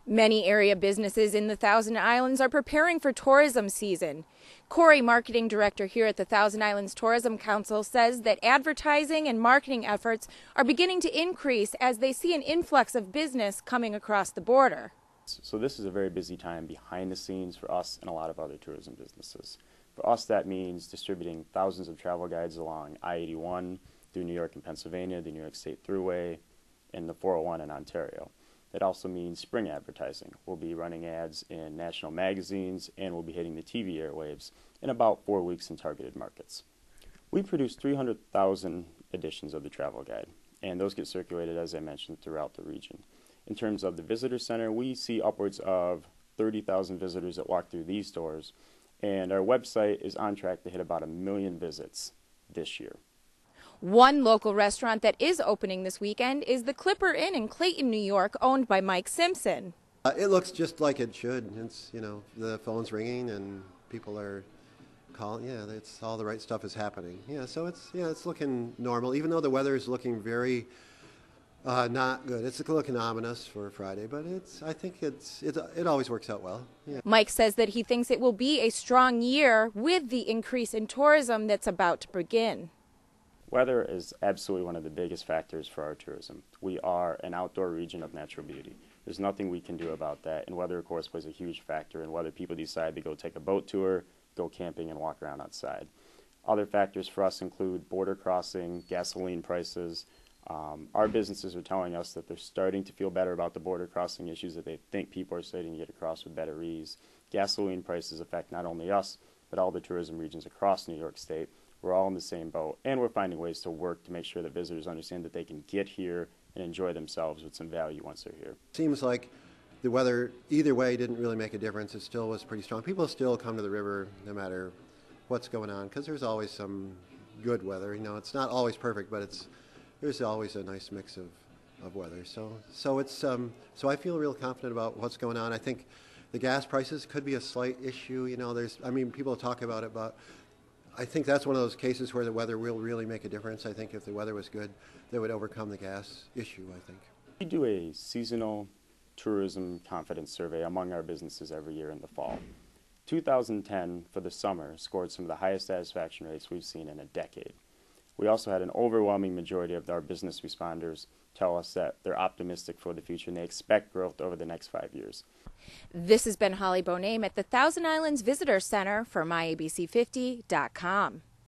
Many area businesses in the Thousand Islands are preparing for tourism season. Corey, marketing director here at the Thousand Islands Tourism Council, says that advertising and marketing efforts are beginning to increase as they see an influx of business coming across the border. So this is a very busy time behind the scenes for us and a lot of other tourism businesses. For us, that means distributing thousands of travel guides along I-81 through New York and Pennsylvania, the New York State Thruway, and the 401 in Ontario. It also means spring advertising. We'll be running ads in national magazines, and we'll be hitting the TV airwaves in about 4 weeks in targeted markets. We produce 300,000 editions of the travel guide, and those get circulated, as I mentioned, throughout the region. In terms of the visitor center, we see upwards of 30,000 visitors that walk through these doors, and our website is on track to hit about 1 million visits this year. One local restaurant that is opening this weekend is the Clipper Inn in Clayton, New York, owned by Mike Simpson. It looks just like it should. It's, the phone's ringing and people are calling. Yeah, it's all the right stuff is happening. Yeah, so it's looking normal, even though the weather is looking very not good. It's looking ominous for Friday, but I think it always works out well. Yeah. Mike says that he thinks it will be a strong year with the increase in tourism that's about to begin. Weather is absolutely one of the biggest factors for our tourism. We are an outdoor region of natural beauty. There's nothing we can do about that, and weather, of course, plays a huge factor in whether people decide to go take a boat tour, go camping, and walk around outside. Other factors for us include border crossing, gasoline prices. Our businesses are telling us that they're starting to feel better about the border crossing issues, that they think people are starting to get across with better ease. Gasoline prices affect not only us, but all the tourism regions across New York State. We're all in the same boat, and we're finding ways to work to make sure that visitors understand that they can get here and enjoy themselves with some value once they're here. Seems like the weather either way didn't really make a difference. It still was pretty strong. People still come to the river no matter what's going on because there's always some good weather. It's not always perfect, but there's always a nice mix of weather. So I feel real confident about what's going on. I think the gas prices could be a slight issue. People talk about it, but I think that's one of those cases where the weather will really make a difference. I think if the weather was good, they would overcome the gas issue, I think. We do a seasonal tourism confidence survey among our businesses every year in the fall. 2010, for the summer, scored some of the highest satisfaction rates we've seen in a decade. We also had an overwhelming majority of our business responders tell us that they're optimistic for the future and they expect growth over the next 5 years. This has been Holly Boname at the Thousand Islands Visitor Center for myabc50.com.